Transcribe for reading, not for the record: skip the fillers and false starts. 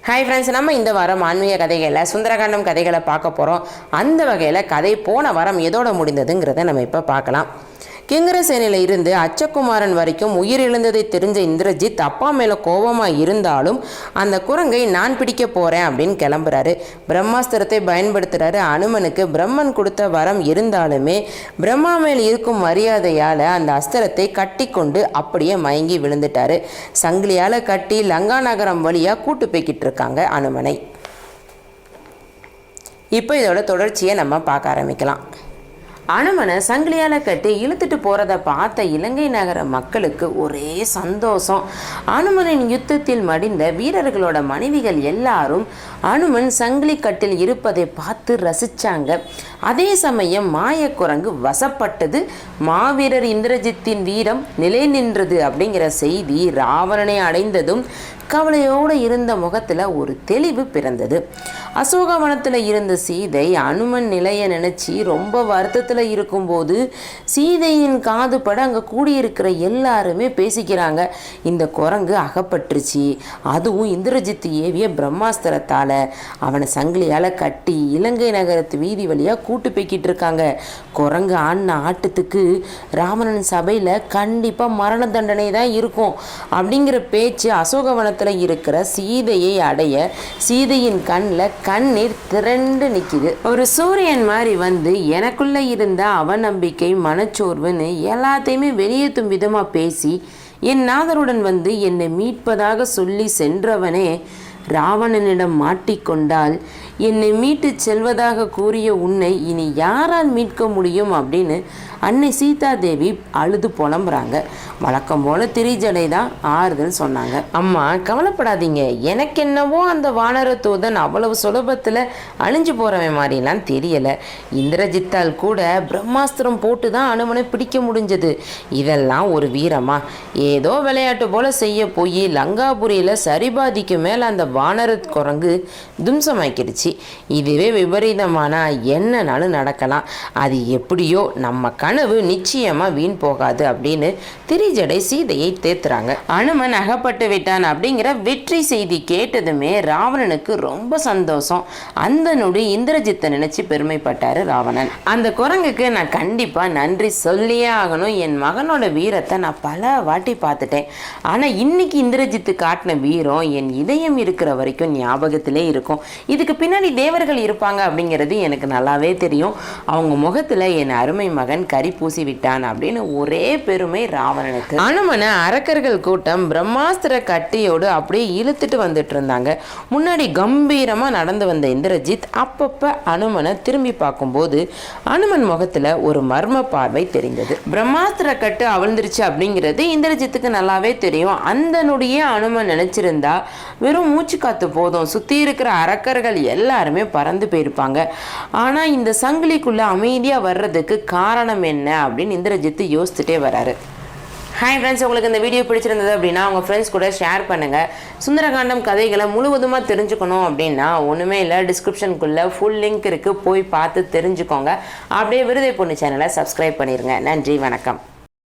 Hi friends, நம்ம இந்த வாரம் ஆன்மீக கதைகளில் சுந்தரகாண்டம் கதைகளை பார்க்க போகிறோம். அந்த வகையில் கதை போன வாரம் எதோட முடிந்ததுங்கிறத நம்ம இப்போ பார்க்கலாம். கிங்கரசேனையில் இருந்து அச்சகுமாரன் வரைக்கும் உயிரிழந்ததை தெரிஞ்ச இந்திரஜித் அப்பா மேலே கோபமாக இருந்தாலும் அந்த குரங்கை நான் பிடிக்க போகிறேன் அப்படின்னு கிளம்புறாரு. பிரம்மாஸ்திரத்தை பயன்படுத்துகிறாரு. அனுமனுக்கு பிரம்மன் கொடுத்த வரம் இருந்தாலுமே பிரம்மா மேல் இருக்கும் மரியாதையால் அந்த அஸ்திரத்தை கட்டி கொண்டு அப்படியே மயங்கி விழுந்துட்டாரு. சங்கிலியால் கட்டி லங்கா நகரம் வழியாக கூட்டு போய்கிட்டு இருக்காங்க அனுமனை. இப்போ இதோட தொடர்ச்சியை நம்ம பார்க்க ஆரம்பிக்கலாம். அனுமனை சங்கிலியால் கட்டி இழுத்துட்டு போகிறத பார்த்த இலங்கை நகர மக்களுக்கு ஒரே சந்தோஷம். அனுமனின் யுத்தத்தில் மடிந்த வீரர்களோட மனைவிகள் எல்லாரும் அனுமன் சங்கிலி கட்டில் இருப்பதை பார்த்து ரசித்தாங்க. அதே சமயம் மாயக்குரங்கு வசப்பட்டது. மாவீரர் இந்திரஜித்தின் வீரம் நிலை நின்றது அப்படிங்கிற செய்தி ராவணனை அடைந்ததும் கவலையோடு இருந்த முகத்தில் ஒரு தெளிவு பிறந்தது. அசோகவனத்தில் இருந்த சீதை அனுமன் நிலையை நினச்சி ரொம்ப வருத்தத்தில் இருக்கும்போது சீதையின் காது பட அங்கே கூடியிருக்கிற எல்லாருமே பேசிக்கிறாங்க. இந்த குரங்கு அகப்பட்டுருச்சு, அதுவும் இந்திரஜித்து ஏவிய பிரம்மாஸ்திரத்தால். அவனை சங்கிலியால் கட்டி இலங்கை நகரத்து வீதி வழியாக கூட்டு போய்கிட்டு இருக்காங்க. குரங்கு ஆடின ஆட்டத்துக்கு ராவணன் சபையில் கண்டிப்பாக மரண தண்டனை தான் இருக்கும் அப்படிங்கிற பேச்சு அசோகவனத்தில் இருக்கிற சீதையை அடைய சீதையின் கண்ணில் கண்ணீர் திரண்டு நிற்கிது. ஒரு சூரியன் மாதிரி வந்து எனக்குள்ள இருந்த அவநம்பிக்கை மனச்சோர்வுன்னு எல்லாத்தையுமே வெளியேற்றும் விதமாக பேசி என் நாதருடன் வந்து என்னை மீட்பதாக சொல்லி சென்றவனே ராவணனிடம் மாட்டிக்கொண்டால் என்னை மீட்டு செல்வதாக கூறிய உன்னை இனி யாரால் மீட்க முடியும் அப்படின்னு அன்னை சீதாதேவி அழுது புலம்புறாங்க. வழக்கம் போல திரிஜடை தான் ஆறுதல் சொன்னாங்க. அம்மா கவலைப்படாதீங்க, எனக்கு என்னவோ அந்த வானர தூதன் அவ்வளவு சுலபத்தில் அழிஞ்சு போகிறவன் மாதிரிலாம் தெரியலை. இந்திரஜித்தால் கூட பிரம்மாஸ்திரம் போட்டு தான் அனுமனை பிடிக்க முடிஞ்சது. இதெல்லாம் ஒரு வீரமா? ஏதோ விளையாட்டு போல செய்ய போய் லங்காபுரியில் சரிபாதிக்கு மேலே அந்த வானர குரங்கு தும்சமாக்கிடுச்சு. இதுவே விபரீதமானா என்னன்னாலும் நடக்கலாம். அது எப்படியோ நம்ம கனவு நிச்சயமா வீண் போகாது அப்படின்னு திரிஜடை சீதையை தேத்துறாங்க. அனுமன் அகப்பட்டு விட்டான் அப்படிங்கிற வெற்றி செய்தி கேட்டதுமே ராவணனுக்கு ரொம்ப சந்தோஷம். அந்த நொடி இந்திரஜித்தை நினைச்சு பெருமைப்பட்டாரு ராவணன். அந்த குரங்குக்கு நான் கண்டிப்பா நன்றி சொல்லியே ஆகணும். என் மகனோட வீரத்தை நான் பல வாட்டி பார்த்துட்டேன். ஆனா இன்னைக்கு இந்திரஜித்து காட்டின வீரம் என் இதயம் இருக்கிற வரைக்கும் ஞாபகத்திலே இருக்கும். இதுக்கு பின்னாடி தேவர்கள் இருப்பாங்க அப்படிங்கிறது எனக்கு நல்லாவே தெரியும். அவங்க முகத்துல என் அருமை மகன் கரி பூசி விட்டான் அப்படின்னு ஒரே பெருமை ராவணனுக்கு. அனுமனை அரக்கர்கள் கூட்டம் பிரம்மாஸ்திர கட்டியோடு அப்படியே இழுத்துட்டு வந்துட்டு இருந்தாங்க. முன்னாடி கம்பீரமா நடந்து வந்த இந்திரஜித் அப்பப்ப அனுமனை திரும்பி பார்க்கும்போது அனுமன் முகத்துல ஒரு மர்ம பார்வை தெரிந்தது. பிரம்மாஸ்திர கட்டு அவிழ்ந்துருச்சு அப்படிங்கிறது இந்திரஜித்துக்கு நல்லாவே தெரியும். அந்த நொடியே அனுமன் நினைச்சிருந்தா வெறும் மூச்சு காத்து போதும், சுத்தி இருக்கிற அரக்கர்கள் எல்லாருமே பறந்து போயிருப்பாங்க. ஆனா இந்த சங்கிலிக்குள்ள அமைதியா வர்றதுக்கு காரணம் என்ன அப்படின்னு இந்திரஜித்து யோசிச்சுட்டே வராரு. ஹாய் ஃப்ரெண்ட்ஸ், உங்களுக்கு இந்த வீடியோ பிடிச்சிருந்தது அப்படின்னா உங்கள் ஃப்ரெண்ட்ஸ் கூட ஷேர் பண்ணுங்கள். சுந்தரகாண்டம் கதைகளை முழுவதுமாக தெரிஞ்சுக்கணும் அப்படின்னா ஒன்றுமே இல்லை, டிஸ்கிரிப்ஷனுக்குள்ளே ஃபுல் லிங்க் இருக்குது, போய் பார்த்து தெரிஞ்சுக்கோங்க. அப்படியே விருதை பொண்ணு சேனலை சப்ஸ்கிரைப் பண்ணிடுங்க. நன்றி, வணக்கம்.